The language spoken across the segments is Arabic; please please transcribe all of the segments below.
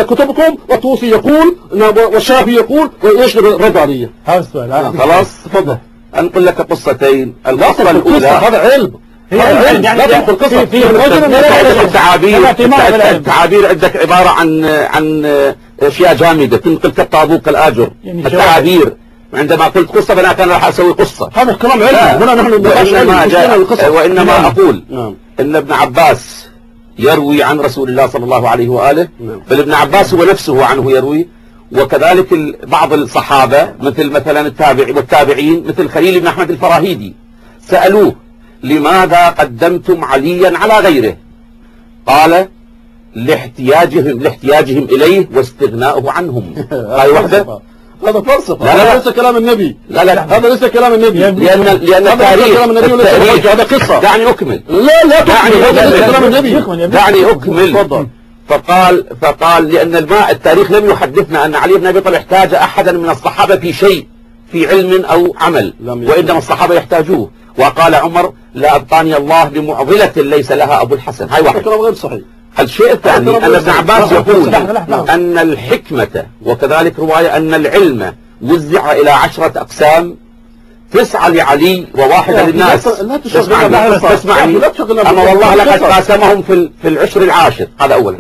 كتبكم والطوسي يقول والشافعي يقول وإيش رد علي. هذا السؤال. خلاص تفضل. أنقل لك قصتين. القصة الأولى هذا علم. يعني في القصة التعابير عندك عبارة عن أشياء جامدة تنقل كالطابوق كالآجر. التعابير عندما قلت قصة فأنا كان راح أسوي قصة. هذا كلام علم. هنا نحن وإنما أقول إن ابن عباس يروي عن رسول الله صلى الله عليه وآله، بل ابن عباس هو نفسه عنه يروي، وكذلك بعض الصحابة مثلا والتابعين مثل خليل بن أحمد الفراهيدي سألوه لماذا قدمتم عليا على غيره؟ قال لاحتياجهم إليه واستغناؤه عنهم. هاي وحدة. هذا فلسفة. هذا ليس كلام النبي. لا هذا ليس كلام النبي. لأن التاريخ هذا قصة. دعني أكمل. لا هذا كلام النبي. دعني أكمل. فقال لأن التاريخ لم يحدثنا أن علي بن أبي طالب احتاج أحدا من الصحابة في شيء في علم أو عمل، وإنما الصحابة يحتاجوه. وقال عمر لا أبقاني الله بمعضلة ليس لها أبو الحسن. هاي واحد. كلام غير صحيح. الشيء الثاني أن ابن عباس يقول أن الحكمة وكذلك رواية أن العلم وزع إلى 10 أقسام، 9 لعلي و1 للناس. تسمعني. أما والله لقد قاسمهم في العشر العاشر. هذا أولا.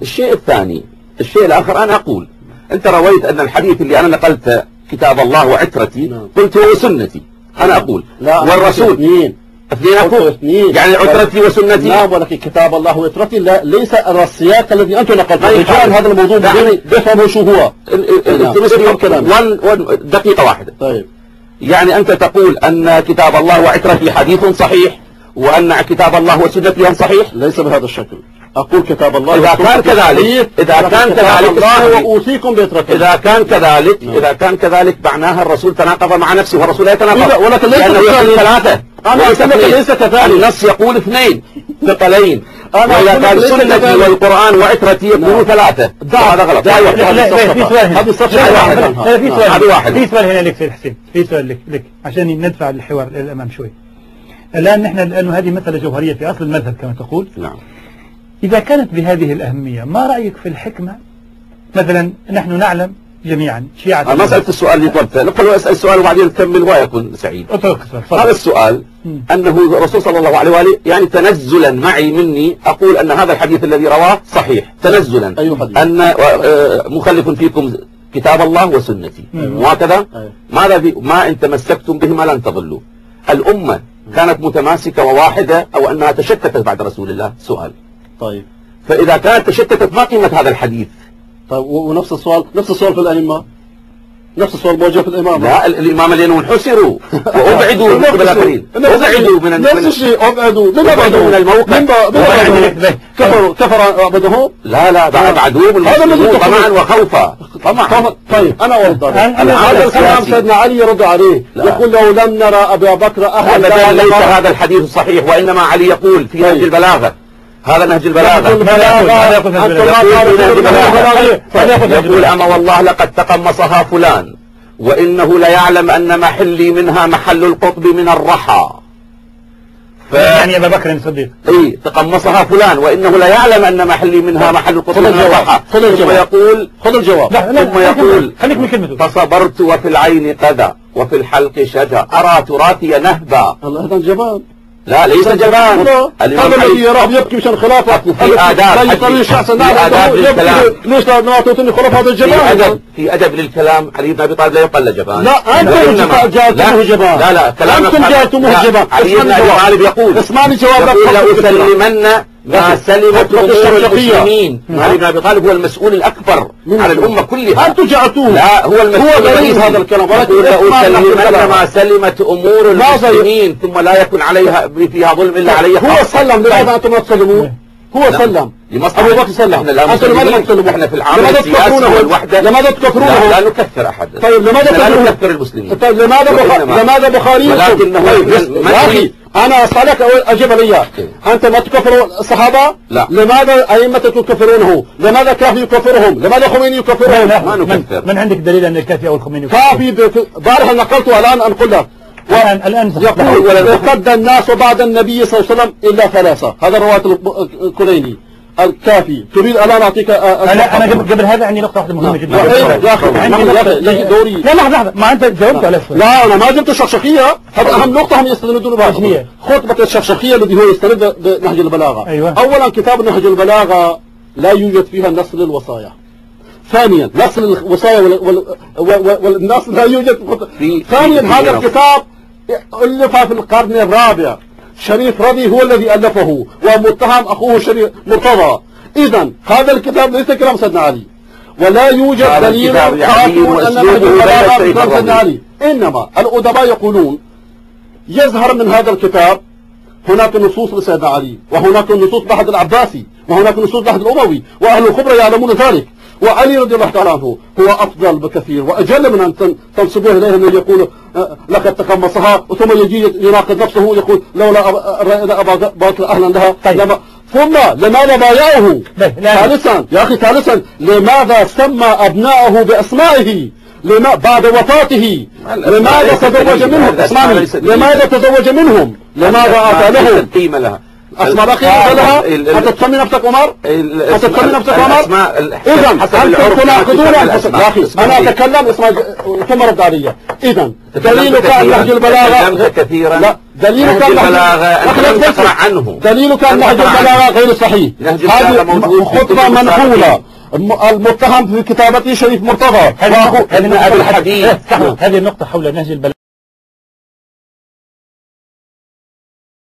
الشيء الثاني، الشيء الآخر، أنا أقول أنت رويت أن الحديث اللي أنا نقلت كتاب الله وعترتي قلت هو سنتي. أنا أقول والرسول اثنين أقول يعني عترتي وسنتي. نعم، ولكن كتاب الله وعترتي ليس السياق الذي أنتم نقلتم. رجال هذا الموضوع بفهموا شو هو. دقيقة واحدة. طيب. يعني أنت تقول أن كتاب الله وعترتي حديث صحيح وأن كتاب الله وسنتي صحيح. ليس بهذا الشكل. أقول كتاب الله إذا كان كذلك وأوصيكم بعترتي. إذا كان كذلك معناها الرسول تناقض مع نفسه، والرسول لا يتناقض. ولكن ليس ثلاثة. ليس كذلك. النص يقول 2 ثقلين. وإذا كان سنتي والقرآن وعترتي يقولوا 3. هذا غلط. هذه واحد. في سؤال هنا لك سيد حسين، في سؤال لك عشان ندفع الحوار للأمام شوي. الآن نحن لأنه هذه مسألة جوهرية في أصل المذهب كما تقول. نعم. إذا كانت بهذه الأهمية، ما رأيك في الحكمة؟ مثلا نحن نعلم جميعا شيعة. أنا سألت السؤال اللي طلبته، نقل أسأل السؤال وبعدين نكمل ويكون سعيد. هذا السؤال أنه الرسول صلى الله عليه وآله يعني تنزلا معي مني أقول أن هذا الحديث الذي رواه صحيح تنزلا. أن مخلف فيكم كتاب الله وسنتي وهكذا. ما إن تمسكتم بهما لن تضلوا. الأمة كانت متماسكة وواحدة أو أنها تشتتت بعد رسول الله؟ سؤال. طيب. فإذا كانت تشتتت ما قيمة هذا الحديث؟ طيب ونفس السؤال في الأئمة، نفس السؤال موجه في الإمامة. لا الإمامة لأنهم انحسروا وأبعدوا من قبل الآخرين. أبعدوا من نفس الشيء. أبعدوا من الموقع. كفر أبدهم. لا أبعدوا من المسلمين طمعا وخوفا. طيب أنا أوضح. هذا الكلام سيدنا علي يرد عليه يقول لو لم نرى أبا بكر أبدا ليس هذا الحديث الصحيح، وإنما علي يقول في نهج البلاغة. هذا نهج البلاغة. يقول أما والله لقد تقمصها فلان وإنه ليعلم أن محلي منها محل القطب من الرحى. يعني أبا بكر الصديق. إيه تقمصها فلان وإنه ليعلم أن محلي منها محل القطب من الرحى. ثم يقول خذ الجواب. ثم يقول خليك من كلمته. فصبرت وفي العين قذى وفي الحلق شجا أرى تراثي نهبا. الله هذا الجبان. لا ليس جبان. هذا الذي يراه يبكي مشان خلافه. في آداب للكلام. ليش لا تعطيني خلاف هذا الجبان؟ في أدب للكلام. علي بن أبي طالب لا يقل جبان. لا أنتم جعلتموه جبان. لا كلام أنتم جعلتموه جبان. علي بن أبي طالب يقول اسمعني جوابك. لأسلمن ما سلمت أمور المسلمين. علي بن أبي طالب هو المسؤول الأكبر على الأمة كلها. أنتم جعلتوه. لا هو المسؤول. هو غريب هذا الكلام. لأسلمن ما سلمت أمور المسلمين ثم لا يكن عليها فيها ظلم إلا عليها. هو سلم. لماذا أنتم ما تسلمون؟ هو سلم. أبو بكر سلم. أنتم لماذا تسلمون؟ احنا في العالم السياسي والوحدة. لماذا تكفرونه؟ لا نكفر أحد. طيب لماذا نكفر المسلمين؟ طيب لماذا بخاري؟ ولكنه يا أخي أنا أسألك أجب لي. أنت ما تكفر الصحابة؟ لا. لماذا أئمة تكفرونهم؟ لماذا كافي يكفرهم؟ لماذا خميني يكفرهم؟ ما نكفر. من عندك دليل أن الكافي أو الخميني كافي بارها نقلته الآن أنقل لك. الآن يقول ارتد الناس بعد النبي صلى الله عليه وسلم إلا 3. هذا رواية الكليني. الكافي. تريد الان اعطيك انا قبل هذا عندي نقطه واحده مهمه جدا. يا اخي دوري. لا لحظه، ما انت جاوبت على السؤال. لا انا ما جبت الشرشخيه، هذا اهم نقطه هم يستندون بها. خطبه الشرشخيه الذي هو يستند بنهج البلاغه. أيوة. اولا كتاب نهج البلاغه لا يوجد فيها نص للوصايا. ثانيا نص الوصايا والنص لا يوجد. ثانيا هذا الكتاب ألف في القرن الرابع، شريف رضي هو الذي ألفه ومتهم أخوه شريف مرتضى. إذا هذا الكتاب ليس كلام سيدنا علي، ولا يوجد دليل قاطع أن نهج البلاغة كلام سيدنا علي. إنما الأدباء يقولون يظهر من هذا الكتاب هناك نصوص لسيدنا علي، وهناك نصوص لأحد العباسي، وهناك نصوص لأحد الأموي، وأهل الخبرة يعلمون ذلك. وعلي رضي الله تعالى عنه هو أفضل بكثير وأجل من أن تنسبوه إليه من يقول لقد تقمصها، ثم يجي يناقض نفسه يقول لولا أبا بكر أهلا لها. طيب. ثم لماذا بايعه؟ ثالثا يا أخي، ثالثا لماذا سمى أبنائه بأسمائه بعد وفاته؟ لماذا تزوج منهم؟ اسمعني، لماذا تزوج منهم؟ لماذا أعطى لهم أسماء الأخيرة لها؟ أتتسمي نفسك عمر؟ أتتسمي نفسك عمر؟ إذا أنتم تناقضون أنفسكم. يا أخي أنا أتكلم ثم رد علي. إذا دليلك أن نهج البلاغة كثيرا. لا دليلك أن دليلك أن نهج البلاغة غير صحيح. هذه خطبة منقولة، المتهم في كتابته شريف مرتضى. هذه النقطة حول نهج البلاغة.